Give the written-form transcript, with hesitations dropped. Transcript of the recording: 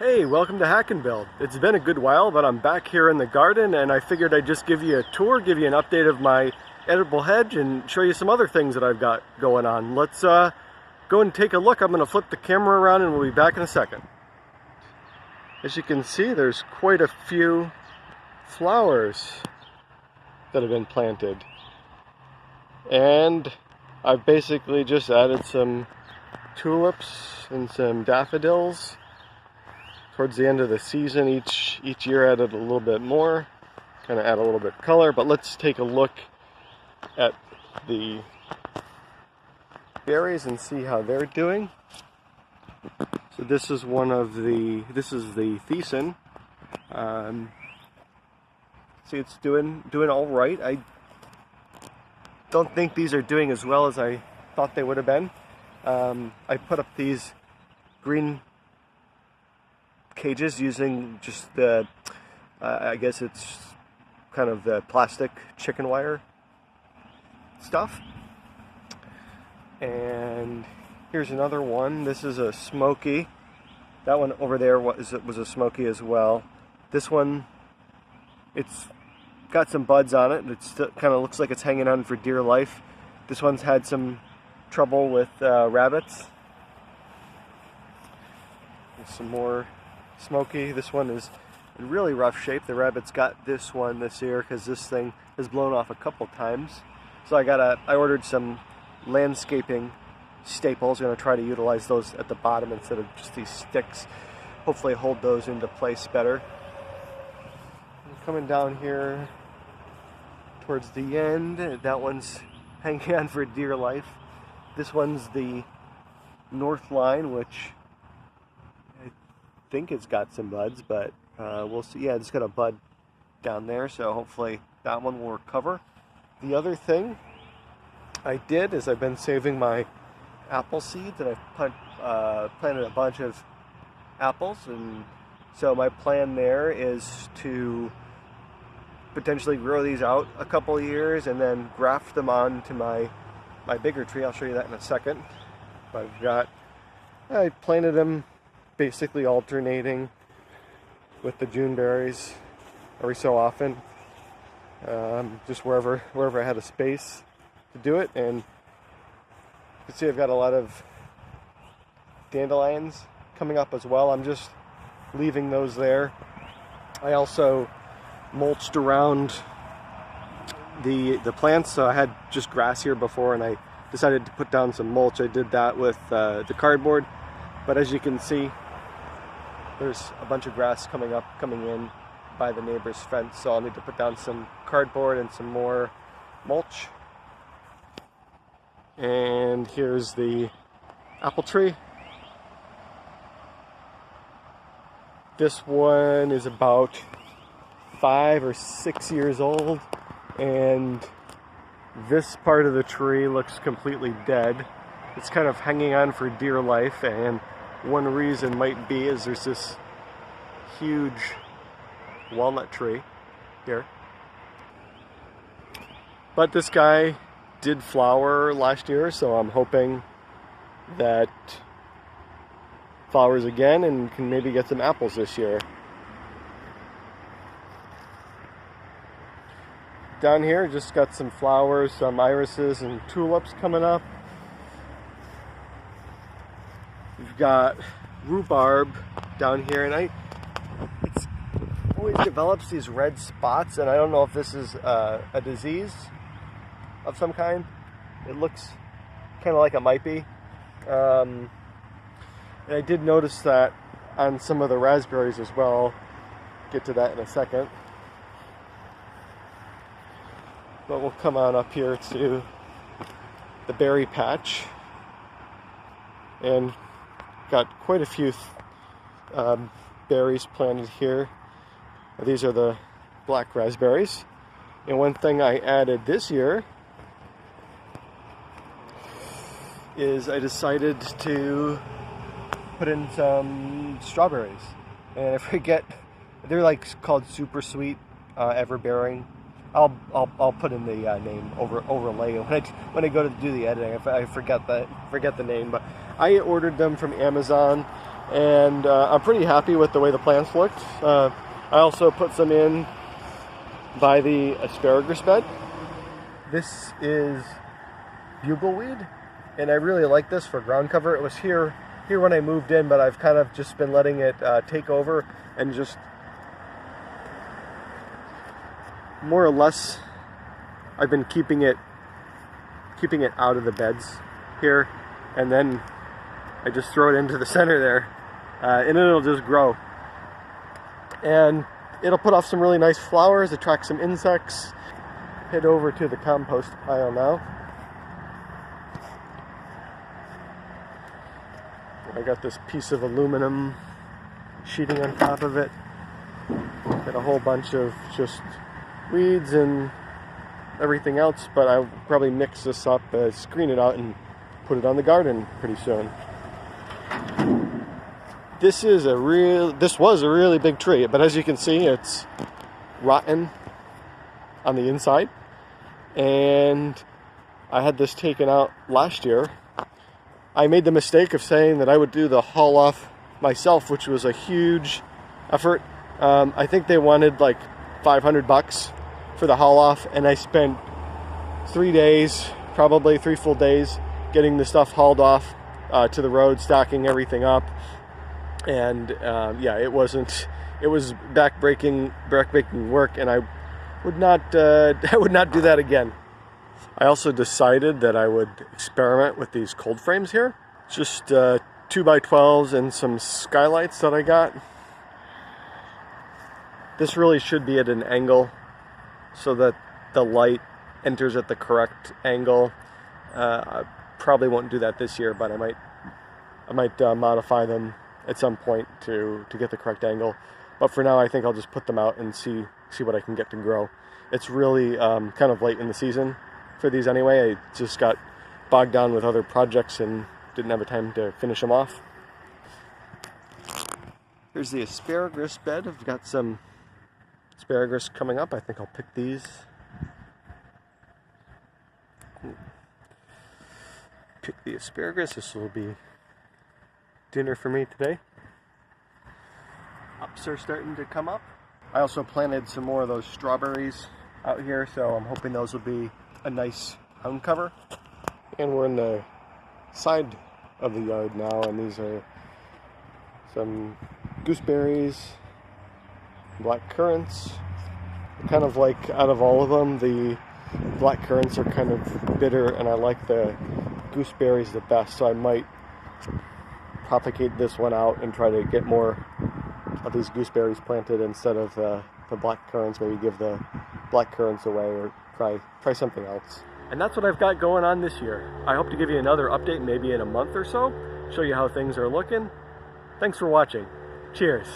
Hey, welcome to Hack and Build. It's been a good while, but I'm back here in the garden and I figured I'd just give you a tour, give you an update of my editable hedge and show you some other things that I've got going on. Let's go and take a look. I'm going to flip the camera around and we'll be back in a second. As you can see, there's quite a few flowers that have been planted. And I've basically just added some tulips and some daffodils. Towards the end of the season, each year added a little bit more, kind of add a little bit of color. But let's take a look at the berries and see how they're doing. So this is the Thiessen. See, it's doing all right. I don't think these are doing as well as I thought they would have been. I put up these green cages using just the, I guess it's kind of the plastic chicken wire stuff. And here's another one. This is a smoky. That one over there was a smoky as well. This one, it's got some buds on it. It still kind of looks like it's hanging on for dear life. This one's had some trouble with rabbits. There's some more smoky. This one is in really rough shape. The rabbits got this one this year because this thing has blown off a couple times. So I ordered some landscaping staples. I'm going to try to utilize those at the bottom instead of just these sticks. Hopefully hold those into place better. I'm coming down here towards the end. That one's hanging on for dear life. This one's the North Line, which I think it's got some buds, but we'll see. Yeah, it's got a bud down there, so hopefully that one will recover. The other thing I did is I've been saving my apple seeds, and I've planted a bunch of apples, and so my plan there is to potentially grow these out a couple years and then graft them onto my bigger tree. I'll show you that in a second. But I planted them basically alternating with the juneberries every so often, just wherever I had a space to do it. And you can see I've got a lot of dandelions coming up as well. I'm just leaving those there. I also mulched around the plants, so I had just grass here before and I decided to put down some mulch. I did that with the cardboard, but as you can see, there's a bunch of grass coming in by the neighbor's fence, so I'll need to put down some cardboard and some more mulch. And here's the apple tree. This one is about 5 or 6 years old, and this part of the tree looks completely dead. It's kind of hanging on for dear life, and one reason might be is there's this huge walnut tree here. But this guy did flower last year, so I'm hoping that flowers again and can maybe get some apples this year. Down here, just got some flowers, some irises and tulips coming up. We've got rhubarb down here, and it's always develops these red spots, and I don't know if this is a disease of some kind. It looks kind of like it might be. And I did notice that on some of the raspberries as well. Get to that in a second. But we'll come on up here to the berry patch, and got quite a few berries planted here. These are the black raspberries. And one thing I added this year is I decided to put in some strawberries. And I forget, they're like called super sweet, ever-bearing. I'll put in the name overlay when I go to do the editing. I forget the name, but I ordered them from Amazon, and I'm pretty happy with the way the plants looked. I also put some in by the asparagus bed. This is bugleweed, and I really like this for ground cover. It was here when I moved in, but I've kind of just been letting it take over, and just more or less I've been keeping it out of the beds here, and then I just throw it into the center there, and it'll just grow, and it'll put off some really nice flowers, attract some insects. Head over to the compost pile now. I got this piece of aluminum sheeting on top of it. Got a whole bunch of just weeds and everything else, but I'll probably mix this up, screen it out, and put it on the garden pretty soon. This was a really big tree, but as you can see, it's rotten on the inside. And I had this taken out last year. I made the mistake of saying that I would do the haul off myself, which was a huge effort. I think they wanted like $500 for the haul off, and I spent 3 days, probably 3 full days, getting the stuff hauled off to the road, stocking everything up. And yeah, it was backbreaking work, and I would not do that again. I also decided that I would experiment with these cold frames here. Just 2x12s and some skylights that I got. This really should be at an angle so that the light enters at the correct angle. I probably won't do that this year, but I might modify them at some point to get the correct angle. But for now, I think I'll just put them out and see what I can get to grow. It's really kind of late in the season for these anyway. I just got bogged down with other projects and didn't have the time to finish them off. Here's the asparagus bed. I've got some asparagus coming up. I think I'll pick these. Pick the asparagus. This will be dinner for me today. Ups are starting to come up. I also planted some more of those strawberries out here, so I'm hoping those will be a nice ground cover. And we're in the side of the yard now, and these are some gooseberries, black currants. Kind of like, out of all of them, the black currants are kind of bitter, and I like the gooseberries the best, so I might propagate this one out and try to get more of these gooseberries planted instead of the black currants. Maybe give the black currants away, or try something else. And that's what I've got going on this year. I hope to give you another update maybe in a month or so, show you how things are looking. Thanks for watching. Cheers.